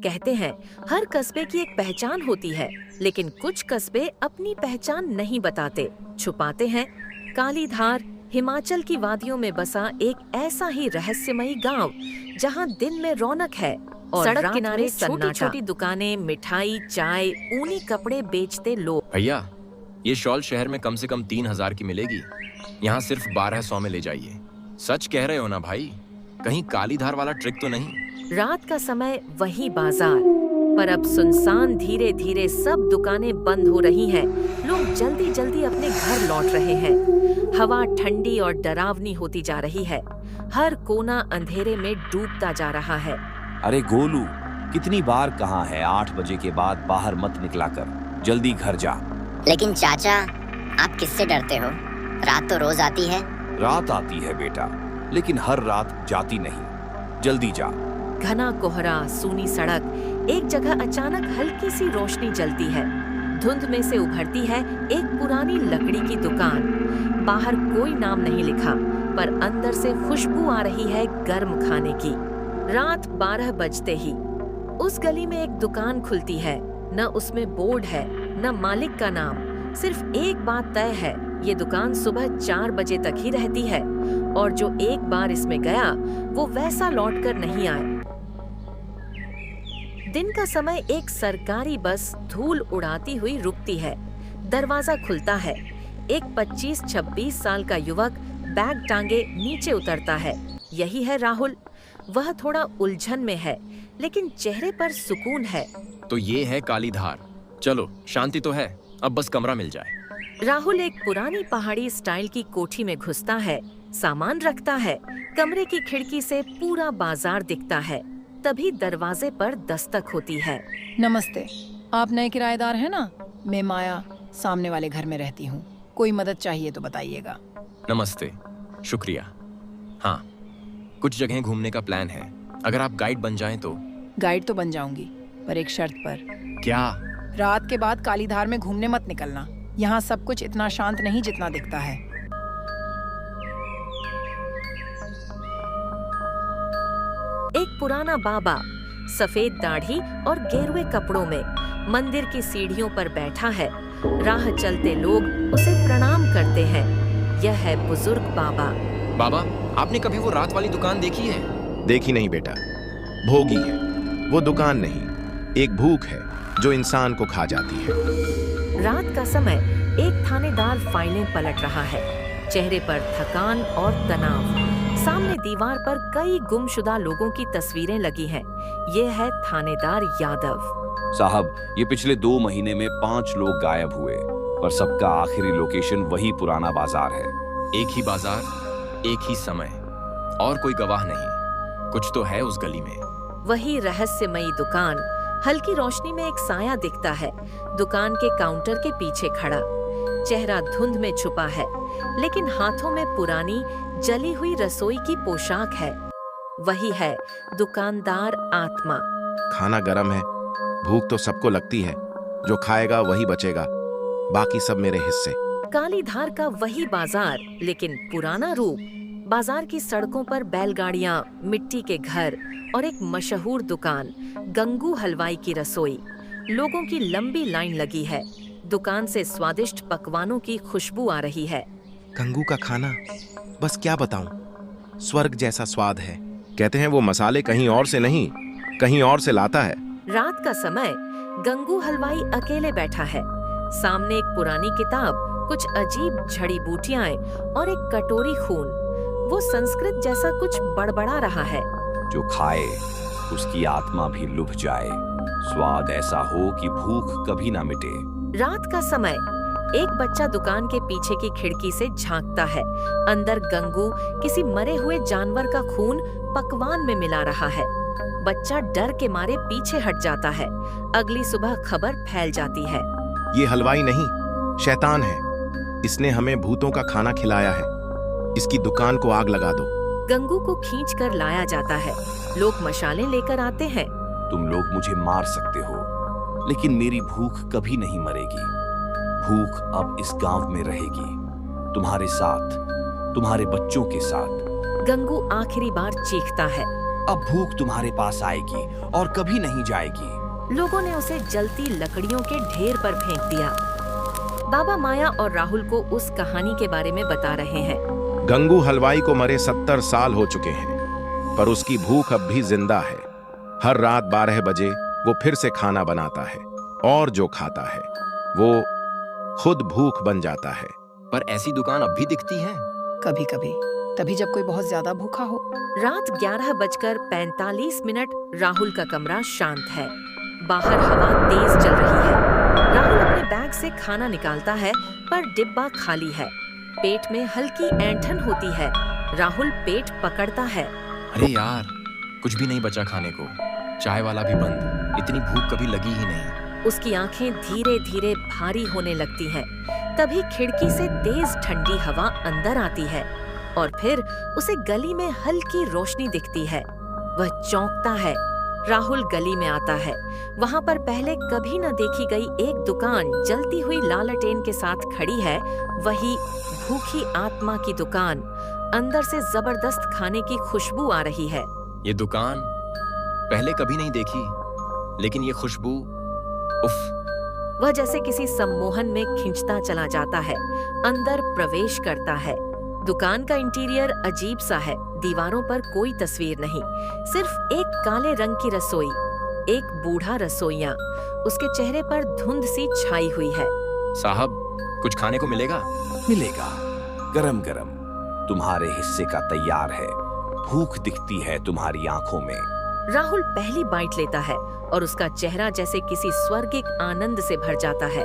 कहते हैं हर कस्बे की एक पहचान होती है, लेकिन कुछ कस्बे अपनी पहचान नहीं बताते, छुपाते हैं। काली धार हिमाचल की वादियों में बसा एक ऐसा ही रहस्यमयी गांव, जहां दिन में रौनक है और सड़क किनारे छोटी छोटी दुकानें, मिठाई, चाय, ऊनी कपड़े बेचते लोग। भैया, ये शॉल शहर में कम से कम 3,000 की मिलेगी, यहाँ सिर्फ 1200 में ले जाइए। सच कह रहे हो ना भाई? कहीं काली धार वाला ट्रिक तो नहीं? रात का समय वही बाजार, पर अब सुनसान। धीरे धीरे सब दुकानें बंद हो रही हैं। लोग जल्दी जल्दी अपने घर लौट रहे हैं। हवा ठंडी और डरावनी होती जा रही है। हर कोना अंधेरे में डूबता जा रहा है। अरे गोलू, कितनी बार कहा है 8 बजे के बाद बाहर मत निकला कर, जल्दी घर जा। लेकिन चाचा, आप किससे डरते हो? रात तो रोज आती है। रात आती है बेटा, लेकिन हर रात जाती नहीं। जल्दी जा। घना कोहरा, सूनी सड़क, एक जगह अचानक हल्की सी रोशनी जलती है। धुंध में से उभरती है एक पुरानी लकड़ी की दुकान। बाहर कोई नाम नहीं लिखा, पर अंदर से खुशबू आ रही है गर्म खाने की। रात 12 बजते ही उस गली में एक दुकान खुलती है। न उसमें बोर्ड है, न मालिक का नाम। सिर्फ एक बात तय है, ये दुकान सुबह 4 बजे तक ही रहती है, और जो एक बार इसमें गया वो वैसा लौटकर नहीं आए। दिन का समय एक सरकारी बस धूल उड़ाती हुई रुकती है। दरवाजा खुलता है। एक 25-26 साल का युवक बैग टांगे नीचे उतरता है। यही है राहुल। वह थोड़ा उलझन में है, लेकिन चेहरे पर सुकून है। तो ये है काली धार। चलो, शांति तो है, अब बस कमरा मिल जाए। राहुल एक पुरानी पहाड़ी स्टाइल की कोठी में घुसता है, सामान रखता है। कमरे की खिड़की से पूरा बाजार दिखता है। तभी दरवाजे पर दस्तक होती है। नमस्ते, आप नए किराएदार हैं ना? मैं माया सामने वाले घर में रहती हूँ। कोई मदद चाहिए तो बताइएगा। नमस्ते, शुक्रिया। हाँ, कुछ जगह घूमने का प्लान है, अगर आप गाइड बन जाएं तो। गाइड तो बन जाऊंगी, पर एक शर्त पर। क्या? रात के बाद काली धार में घूमने मत निकलना। यहाँ सब कुछ इतना शांत नहीं जितना दिखता है। एक पुराना बाबा सफेद दाढ़ी और गेरुए कपड़ों में मंदिर की सीढ़ियों पर बैठा है। राह चलते लोग उसे प्रणाम करते हैं। यह है बुजुर्ग बाबा। बाबा, आपने कभी वो रात वाली दुकान देखी है? देखी नहीं बेटा, भोगी है वो दुकान नहीं, एक भूख है जो इंसान को खा जाती है। रात का समय एक थानेदार फाइलें पलट रहा है। चेहरे पर थकान और तनाव। सामने दीवार पर कई गुमशुदा लोगों की तस्वीरें लगी हैं। ये है थानेदार यादव। साहब, ये पिछले 2 महीने में 5 लोग गायब हुए, पर सबका आखिरी लोकेशन वही पुराना बाजार है। एक ही बाजार, एक ही समय, और कोई गवाह नहीं। कुछ तो है उस गली में। वही रहस्यमयी दुकान। हल्की रोशनी में एक साया दिखता है, दुकान के काउंटर के पीछे खड़ा। चेहरा धुंध में छुपा है, लेकिन हाथों में पुरानी जली हुई रसोई की पोशाक है। वही है दुकानदार आत्मा। खाना गरम है, भूख तो सबको लगती है, जो खाएगा वही बचेगा, बाकी सब मेरे हिस्से। काली धार का वही बाजार, लेकिन पुराना रूप। बाजार की सड़कों पर बैलगाड़ियां, मिट्टी के घर और एक मशहूर दुकान, गंगू हलवाई की रसोई। लोगों की लंबी लाइन लगी है। दुकान से स्वादिष्ट पकवानों की खुशबू आ रही है। गंगू का खाना, बस क्या बताऊं, स्वर्ग जैसा स्वाद है। कहते हैं वो मसाले कहीं और से नहीं, कहीं और से लाता है। रात का समय गंगू हलवाई अकेले बैठा है। सामने एक पुरानी किताब, कुछ अजीब जड़ी बूटियां और एक कटोरी खून। वो संस्कृत जैसा कुछ बड़बड़ा रहा है। जो खाए उसकी आत्मा भी लुभ जाए, स्वाद ऐसा हो कि भूख कभी ना मिटे। रात का समय एक बच्चा दुकान के पीछे की खिड़की से झांकता है। अंदर गंगू किसी मरे हुए जानवर का खून पकवान में मिला रहा है। बच्चा डर के मारे पीछे हट जाता है। अगली सुबह खबर फैल जाती है। ये हलवाई नहीं, शैतान है। इसने हमें भूतों का खाना खिलाया है। इसकी दुकान को आग लगा दो। गंगू को खींचकर लाया जाता है। लोग मशालें लेकर आते हैं। तुम लोग मुझे मार सकते हो, लेकिन मेरी भूख कभी नहीं मरेगी। भूख अब इस गांव में रहेगी, तुम्हारे साथ, तुम्हारे बच्चों के साथ। गंगू आखिरी बार चीखता है। अब भूख तुम्हारे पास आएगी और कभी नहीं जाएगी। लोगों ने उसे जलती लकड़ियों के ढेर पर फेंक दिया। बाबा माया और राहुल को उस कहानी के बारे में बता रहे हैं। गंगू हलवाई को मरे 70 साल हो चुके हैं, पर उसकी भूख अब भी जिंदा है। हर रात 12 बजे वो फिर से खाना बनाता है और जो खाता है वो खुद भूख बन जाता है। पर ऐसी दुकान अब भी दिखती है? कभी कभी, तभी जब कोई बहुत ज्यादा भूखा हो। रात 11:45 राहुल का कमरा शांत है। बाहर हवा तेज चल रही है। राहुल अपने बैग से खाना निकालता है, पर डिब्बा खाली है। पेट में हल्की ऐंठन होती है। राहुल पेट पकड़ता है। अरे यार, कुछ भी नहीं बचा खाने को। चाय वाला भी बंद। इतनी भूख कभी लगी ही नहीं। उसकी आंखें धीरे धीरे भारी होने लगती हैं। तभी खिड़की से तेज ठंडी हवा अंदर आती है और फिर उसे गली में हल्की रोशनी दिखती है। वह चौंकता है। राहुल गली में आता है। वहां पर पहले कभी न देखी गई एक दुकान जलती हुई लालटेन के साथ खड़ी है। वही भूखी आत्मा की दुकान। अंदर से जबरदस्त खाने की खुशबू आ रही है। ये दुकान पहले कभी नहीं देखी, लेकिन ये खुशबू, उफ। वह जैसे किसी सम्मोहन में खिंचता चला जाता है। अंदर प्रवेश करता है। दुकान का इंटीरियर अजीब सा है। दीवारों पर कोई तस्वीर नहीं, सिर्फ एक काले रंग की रसोई। एक बूढ़ा रसोइया। उसके चेहरे पर धुंध सी छाई हुई है। साहब, कुछ खाने को मिलेगा? मिलेगा, गरम गरम, तुम्हारे हिस्से का तैयार है। भूख दिखती है तुम्हारी आंखों में। राहुल पहली बाइट लेता है और उसका चेहरा जैसे किसी स्वर्गिक आनंद से भर जाता है।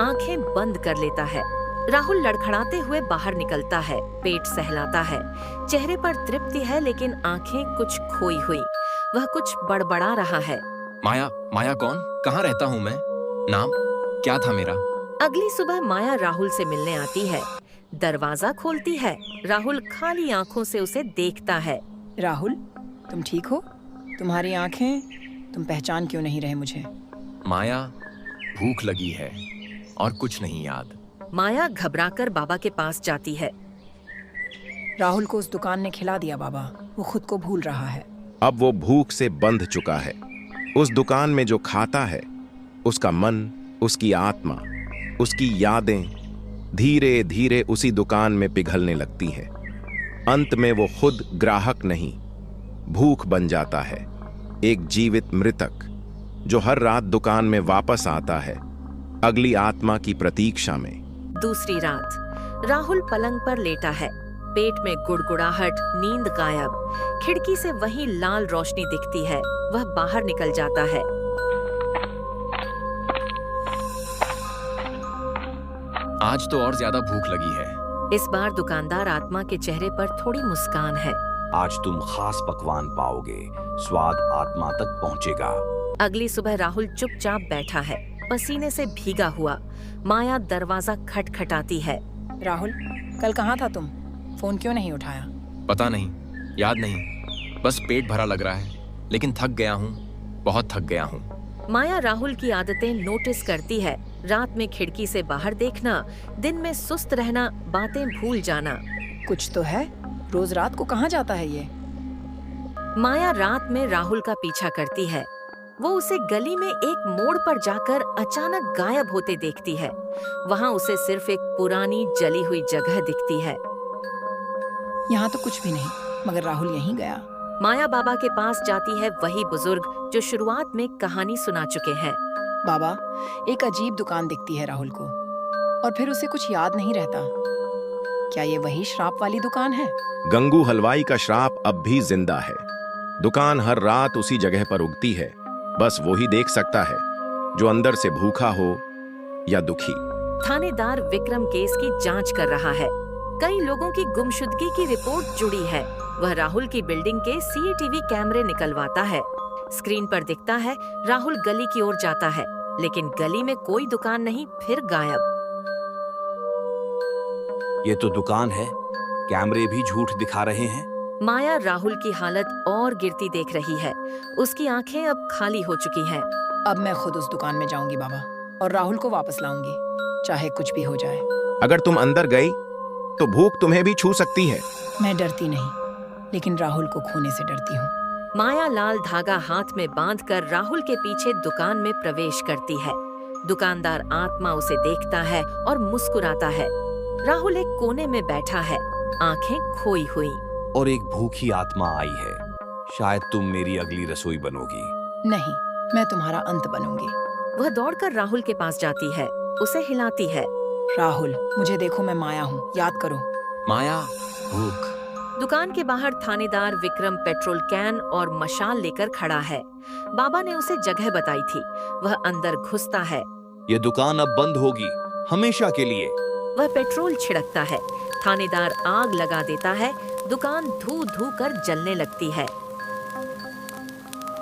आंखें बंद कर लेता है। राहुल लड़खड़ाते हुए बाहर निकलता है। पेट सहलाता है। चेहरे पर तृप्ति है, लेकिन आंखें कुछ खोई हुई। वह कुछ बड़बड़ा रहा है। माया? माया कौन? कहाँ रहता हूँ मैं? नाम क्या था मेरा? अगली सुबह माया राहुल से मिलने आती है। दरवाजा खोलती है। राहुल खाली आंखों से उसे देखता है। राहुल, तुम ठीक हो? तुम्हारी आंखें, तुम पहचान क्यों नहीं रहे मुझे? माया, भूख लगी है और कुछ नहीं याद। माया घबराकर बाबा के पास जाती है। राहुल को उस दुकान ने खिला दिया बाबा। वो खुद को भूल रहा है। अब वो भूख से बंध चुका है। उस दुकान में जो खाता है, उसका मन, उसकी आत्मा, उसकी यादें धीरे धीरे उसी दुकान में पिघलने लगती हैं। अंत में वो खुद ग्राहक नहीं, भूख बन जाता है। एक जीवित मृतक जो हर रात दुकान में वापस आता है, अगली आत्मा की प्रतीक्षा में। दूसरी रात राहुल पलंग पर लेटा है। पेट में गुड़गुड़ाहट, नींद गायब। खिड़की से वही लाल रोशनी दिखती है। वह बाहर निकल जाता है। आज तो और ज्यादा भूख लगी है। इस बार दुकानदार आत्मा के चेहरे पर थोड़ी मुस्कान है। आज तुम खास पकवान पाओगे, स्वाद आत्मा तक पहुंचेगा। अगली सुबह राहुल चुपचाप बैठा है, पसीने से भीगा हुआ। माया दरवाजा खटखटाती है। राहुल, कल कहाँ था तुम? फोन क्यों नहीं उठाया? पता नहीं, याद नहीं। बस पेट भरा लग रहा है, लेकिन थक गया हूँ, बहुत थक गया हूँ। माया राहुल की आदतें नोटिस करती है। रात में खिड़की से बाहर देखना, दिन में सुस्त रहना, बातें भूल जाना। कुछ तो है। रोज रात को कहाँ जाता है ये? माया रात में राहुल का पीछा करती है। वो उसे गली में एक मोड़ पर जाकर अचानक गायब होते देखती है। वहाँ उसे सिर्फ एक पुरानी जली हुई जगह दिखती है। यहाँ तो कुछ भी नहीं, मगर राहुल यहीं गया। माया बाबा के पास जाती है, वही बुजुर्ग जो शुरुआत में कहानी सुना चुके हैं। बाबा, एक अजीब दुकान दिखती है राहुल को, और फिर उसे कुछ याद नहीं रहता। क्या ये वही श्राप वाली दुकान है? गंगू हलवाई का श्राप अब भी जिंदा है। दुकान हर रात उसी जगह पर उगती है। बस वो ही देख सकता है जो अंदर से भूखा हो या दुखी। थानेदार विक्रम केस की जांच कर रहा है। कई लोगों की गुमशुदगी की रिपोर्ट जुड़ी है। वह राहुल की बिल्डिंग के सीसीटीवी कैमरे निकलवाता है। स्क्रीन पर दिखता है राहुल गली की ओर जाता है, लेकिन गली में कोई दुकान नहीं, फिर गायब। ये तो दुकान है, कैमरे भी झूठ दिखा रहे हैं। माया राहुल की हालत और गिरती देख रही है। उसकी आंखें अब खाली हो चुकी हैं। अब मैं खुद उस दुकान में जाऊंगी बाबा, और राहुल को वापस लाऊंगी, चाहे कुछ भी हो जाए। अगर तुम अंदर गई तो भूख तुम्हें भी छू सकती है। मैं डरती नहीं, लेकिन राहुल को खोने से डरती हूँ। माया लाल धागा हाथ में बांधकर राहुल के पीछे दुकान में प्रवेश करती है। दुकानदार आत्मा उसे देखता है और मुस्कुराता है। राहुल एक कोने में बैठा है, आंखें खोई हुई। और एक भूखी आत्मा आई है। शायद तुम मेरी अगली रसोई बनोगी। नहीं, मैं तुम्हारा अंत बनूंगी। वह दौड़कर राहुल के पास जाती है, उसे हिलाती है। राहुल, मुझे देखो, मैं माया हूँ, याद करो। माया, भूख। दुकान के बाहर थानेदार विक्रम पेट्रोल कैन और मशाल लेकर खड़ा है। बाबा ने उसे जगह बताई थी। वह अंदर घुसता है। ये दुकान अब बंद होगी, हमेशा के लिए। वह पेट्रोल छिड़कता है। थानेदार आग लगा देता है। दुकान धू धू कर जलने लगती है।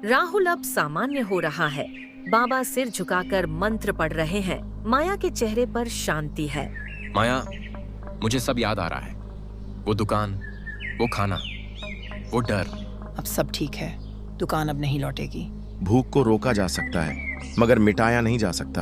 राहुल अब सामान्य हो रहा है। बाबा सिर झुकाकर मंत्र पढ़ रहे हैं। माया के चेहरे पर शांति है। माया, मुझे सब याद आ रहा है। वो दुकान, वो खाना, वो डर। अब सब ठीक है। दुकान अब नहीं लौटेगी। भूख को रोका जा सकता है, मगर मिटाया नहीं जा सकता।